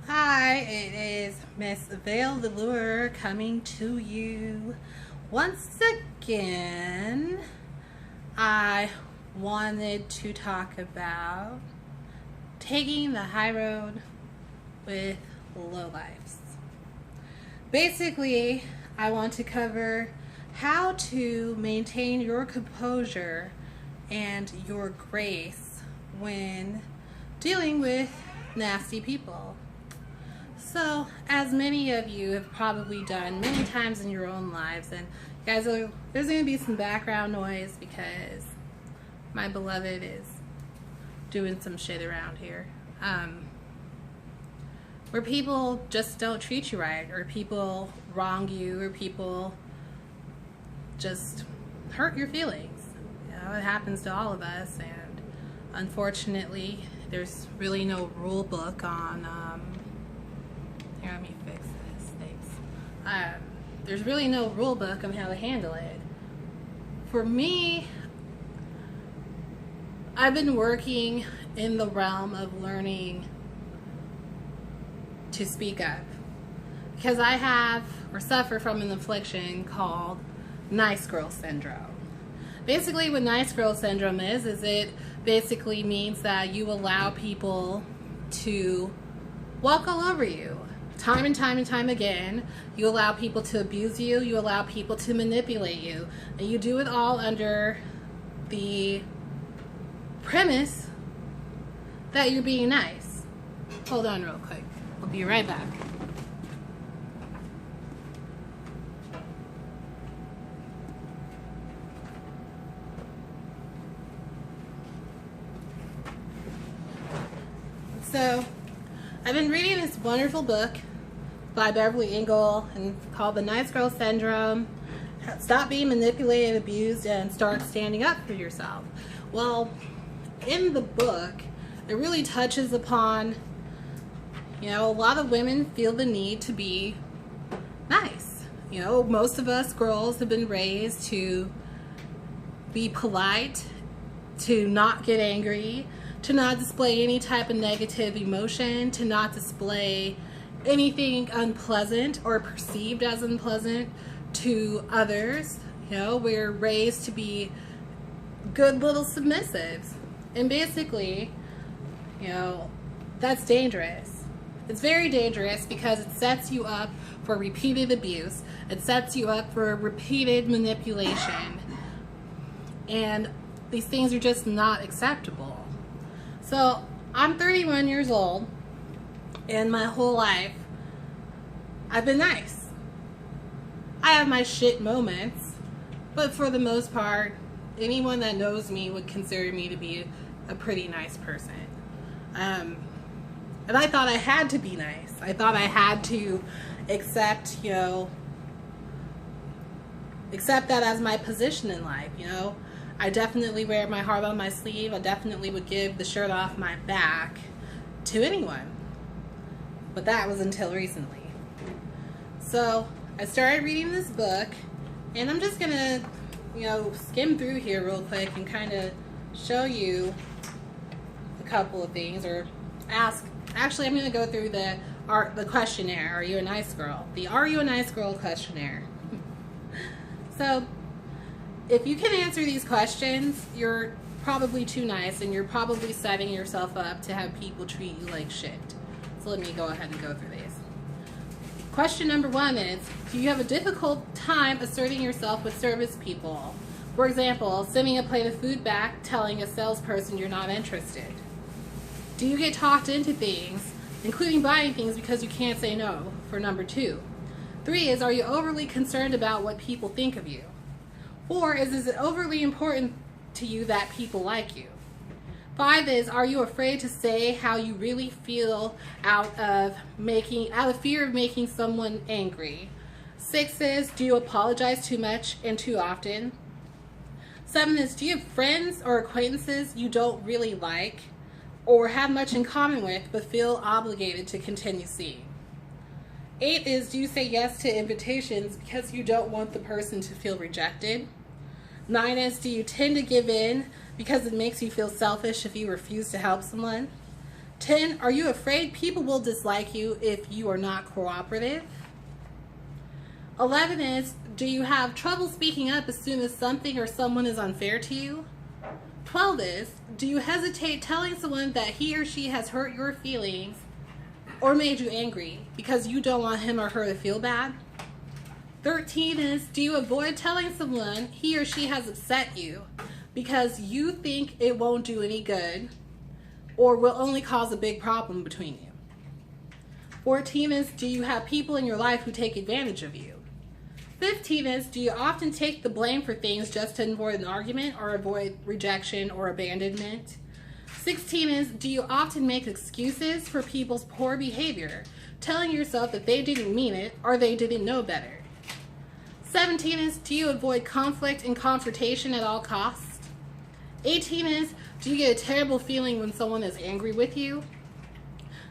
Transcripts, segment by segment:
Hi, it is Miss Veil the Lure coming to you once again. I wanted to talk about taking the high road with lowlifes. Basically, I want to cover how to maintain your composure and your grace when dealing with nasty people. So, as many of you have probably done many times in your own lives, and guys, there's going to be some background noise because my beloved is doing some shit around here. Where people just don't treat you right, or people wrong you, or people just hurt your feelings. You know, it happens to all of us, and unfortunately, there's really no rule book on. Here, let me fix this. Thanks. There's really no rule book on how to handle it. For me, I've been working in the realm of learning to speak up because I have or suffer from an affliction called nice girl syndrome. Basically, what nice girl syndrome is it basically means that you allow people to walk all over you. Time and time and time again, you allow people to abuse you, you allow people to manipulate you, and you do it all under the premise that you're being nice. Hold on real quick. I'll be right back. So, I've been reading this wonderful book by Beverly Engel and called The Nice Girl Syndrome. Stop being manipulated, abused, and start standing up for yourself. Well, in the book, it really touches upon, a lot of women feel the need to be nice. Most of us girls have been raised to be polite, to not get angry, to not display any type of negative emotion, to not display anything unpleasant or perceived as unpleasant to others. We're raised to be good little submissives. And basically, that's dangerous. It's very dangerous because it sets you up for repeated abuse. It sets you up for repeated manipulation. And these things are just not acceptable. So, I'm 31 years old, and my whole life, I've been nice. I have my shit moments, but for the most part, anyone that knows me would consider me to be a pretty nice person. And I thought I had to be nice. I thought I had to accept that as my position in life, I definitely wear my heart on my sleeve. I definitely would give the shirt off my back to anyone. But that was until recently. So I started reading this book, and I'm just gonna, skim through here real quick and kind of show you a couple of things, or ask. Actually, I'm gonna go through the questionnaire. Are you a nice girl? The Are You a Nice Girl questionnaire. So, if you can answer these questions, you're probably too nice, and you're probably setting yourself up to have people treat you like shit. So let me go ahead and go through these. Question number 1 is, do you have a difficult time asserting yourself with service people? For example, sending a plate of food back, telling a salesperson you're not interested. Do you get talked into things, including buying things because you can't say no, for number 2? 3 is, are you overly concerned about what people think of you? 4 is it overly important to you that people like you? 5 is, are you afraid to say how you really feel out of fear of making someone angry? 6 is, do you apologize too much and too often? 7 is, do you have friends or acquaintances you don't really like or have much in common with but feel obligated to continue seeing? 8 is, do you say yes to invitations because you don't want the person to feel rejected? 9 is, do you tend to give in because it makes you feel selfish if you refuse to help someone? 10, are you afraid people will dislike you if you are not cooperative? 11 is, do you have trouble speaking up as soon as something or someone is unfair to you? 12 is, do you hesitate telling someone that he or she has hurt your feelings or made you angry because you don't want him or her to feel bad? 13 is, do you avoid telling someone he or she has upset you because you think it won't do any good or will only cause a big problem between you? 14 is, do you have people in your life who take advantage of you? 15 is, do you often take the blame for things just to avoid an argument or avoid rejection or abandonment? 16 is, do you often make excuses for people's poor behavior, telling yourself that they didn't mean it or they didn't know better? 17 is, do you avoid conflict and confrontation at all costs? 18 is, do you get a terrible feeling when someone is angry with you?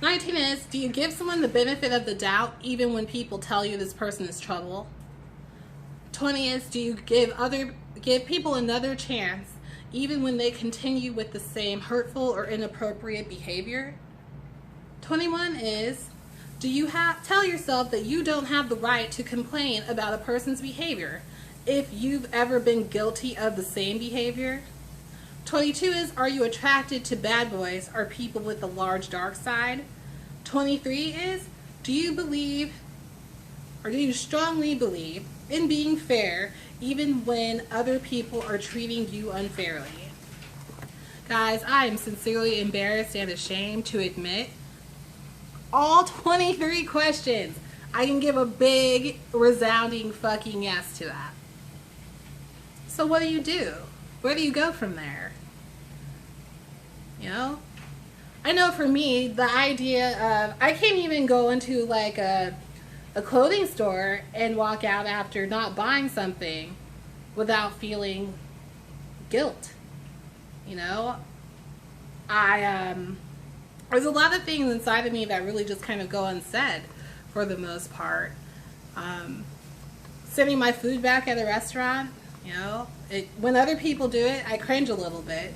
19 is, do you give someone the benefit of the doubt even when people tell you this person is trouble? 20 is, do you give people another chance even when they continue with the same hurtful or inappropriate behavior? 21 is, do you tell yourself that you don't have the right to complain about a person's behavior if you've ever been guilty of the same behavior? 22 is, are you attracted to bad boys or people with a large dark side? 23 is, do you believe or do you strongly believe in being fair even when other people are treating you unfairly? Guys, I am sincerely embarrassed and ashamed to admit all 23 questions. I can give a big resounding fucking yes to that. So what do? Where do you go from there? You know? I know for me, the idea of, I can't even go into like a clothing store and walk out after not buying something without feeling guilt. You know? There's a lot of things inside of me that really just kind of go unsaid for the most part. Sending my food back at a restaurant, you know, when other people do it, I cringe a little bit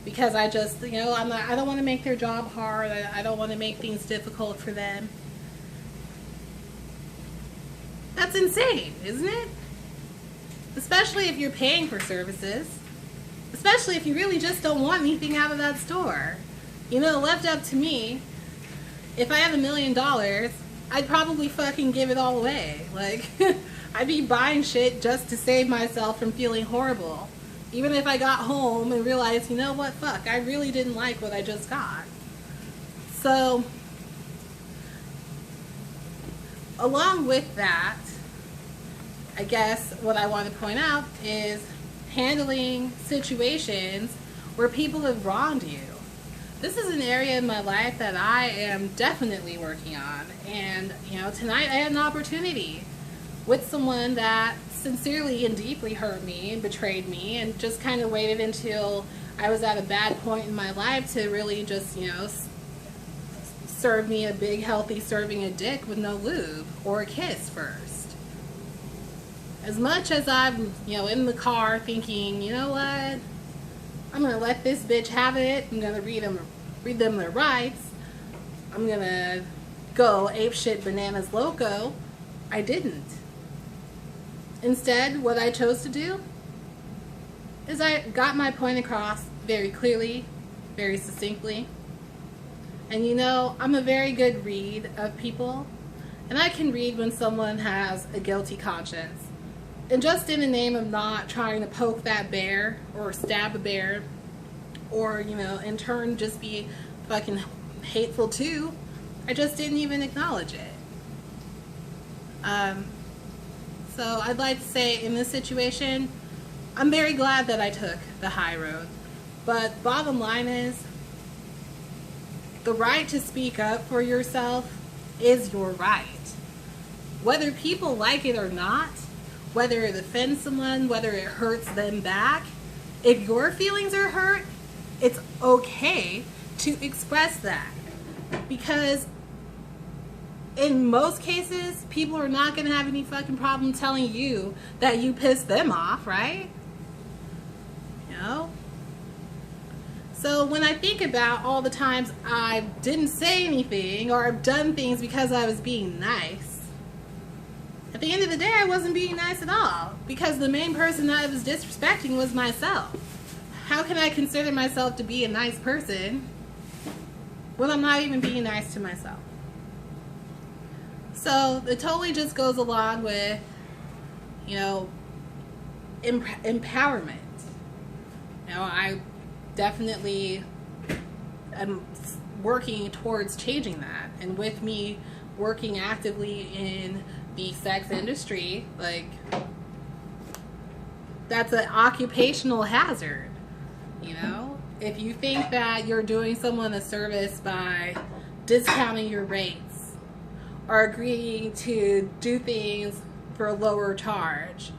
because I just, you know, I don't want to make their job hard. I don't want to make things difficult for them. That's insane, isn't it? Especially if you're paying for services. Especially if you really just don't want anything out of that store. You know, left up to me, if I had $1 million, I'd probably fucking give it all away. Like, I'd be buying shit just to save myself from feeling horrible. Even if I got home and realized, you know what, fuck, I really didn't like what I just got. So, along with that, I guess what I want to point out is handling situations where people have wronged you. This is an area in my life that I am definitely working on. And, you know, tonight I had an opportunity with someone that sincerely and deeply hurt me and betrayed me and just kind of waited until I was at a bad point in my life to really just, you know, serve me a big healthy serving of dick with no lube or a kiss first. As much as I'm, you know, in the car thinking, you know what, I'm going to let this bitch have it. I'm going to read them their rights. I'm going to go apeshit bananas loco. I didn't. Instead, what I chose to do is I got my point across very clearly, very succinctly. And you know, I'm a very good read of people. And I can read when someone has a guilty conscience. And just in the name of not trying to poke that bear or stab a bear or, you know, in turn just be fucking hateful too, I just didn't even acknowledge it. So I'd like to say in this situation, I'm very glad that I took the high road. But bottom line is, the right to speak up for yourself is your right. Whether people like it or not, whether it offends someone, whether it hurts them back, if your feelings are hurt, it's okay to express that. Because in most cases, people are not going to have any fucking problem telling you that you pissed them off, right? You know? So when I think about all the times I didn't say anything or I've done things because I was being nice, at the end of the day I wasn't being nice at all, because the main person that I was disrespecting was myself. How can I consider myself to be a nice person when I'm not even being nice to myself? So it totally just goes along with, you know, empowerment. You know, I definitely am working towards changing that. And with me working actively in the sex industry, like, that's an occupational hazard. You know, if you think that you're doing someone a service by discounting your rates or agreeing to do things for a lower charge,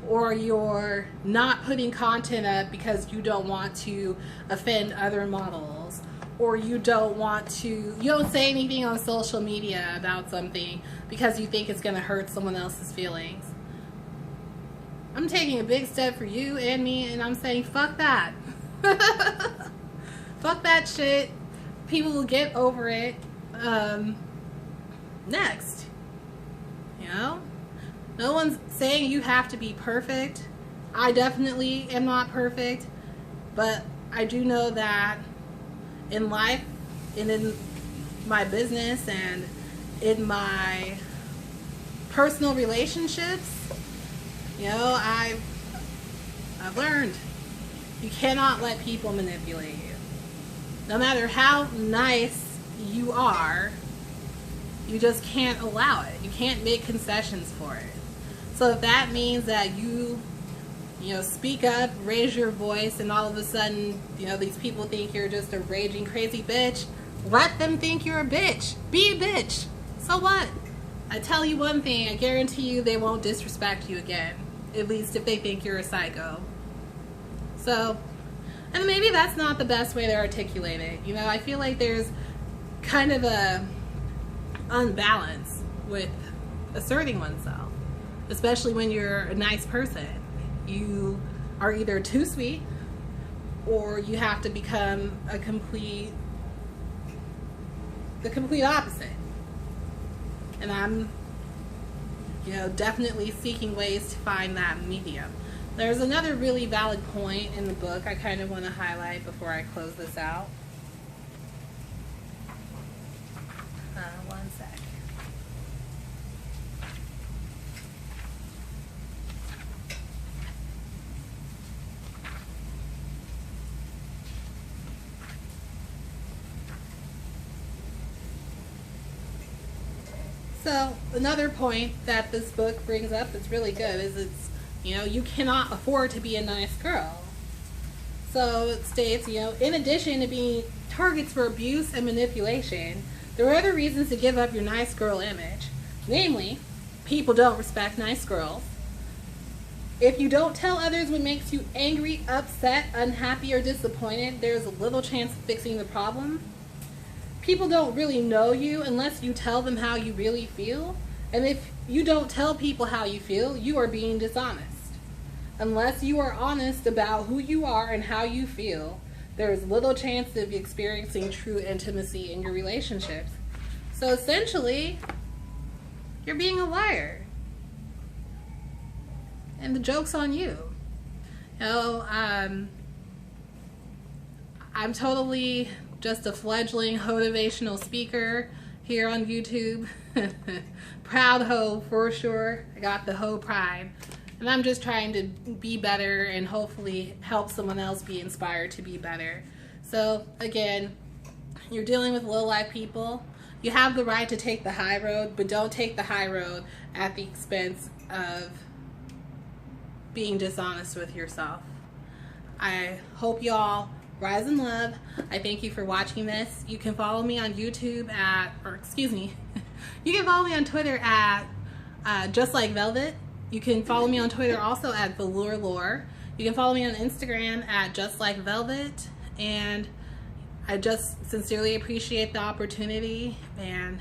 or you're not putting content up because you don't want to offend other models, or you don't say anything on social media about something because you think it's going to hurt someone else's feelings, I'm taking a big step for you and me, and I'm saying fuck that. Fuck that shit. People will get over it next. You know? No one's saying you have to be perfect. I definitely am not perfect, but I do know that in life and in my business and in my personal relationships, you know, I've learned you cannot let people manipulate you. No matter how nice you are, you just can't allow it. You can't make concessions for it. So if that means that you speak up, raise your voice, and all of a sudden, these people think you're just a raging crazy bitch, let them think you're a bitch. Be a bitch. So what? I tell you one thing, I guarantee you they won't disrespect you again. At least if they think you're a psycho. So, and maybe that's not the best way to articulate it. I feel like there's kind of a unbalance with asserting oneself, especially when you're a nice person. You are either too sweet, or you have to become the complete opposite. And I'm, definitely seeking ways to find that medium. There's another really valid point in the book I kind of want to highlight before I close this out. One sec. So another point that this book brings up that's really good is you cannot afford to be a nice girl. So it states, in addition to being targets for abuse and manipulation, there are other reasons to give up your nice girl image. Namely, people don't respect nice girls. If you don't tell others what makes you angry, upset, unhappy, or disappointed, there's a little chance of fixing the problem. People don't really know you unless you tell them how you really feel. And if you don't tell people how you feel, you are being dishonest. Unless you are honest about who you are and how you feel, there is little chance of experiencing true intimacy in your relationships. So essentially, you're being a liar. And the joke's on you. I'm totally just a fledgling motivational speaker here on YouTube. Proud hoe for sure. I got the hoe pride. And I'm just trying to be better and hopefully help someone else be inspired to be better. So again, you're dealing with low-life people. You have the right to take the high road, but don't take the high road at the expense of being dishonest with yourself. I hope y'all rise in love. I thank you for watching this. You can follow me on YouTube you can follow me on Twitter at Just Like Velvet. You can follow me on Twitter also at Velour Lore. You can follow me on Instagram at Just Like Velvet. And I just sincerely appreciate the opportunity, and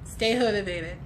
stay motivated.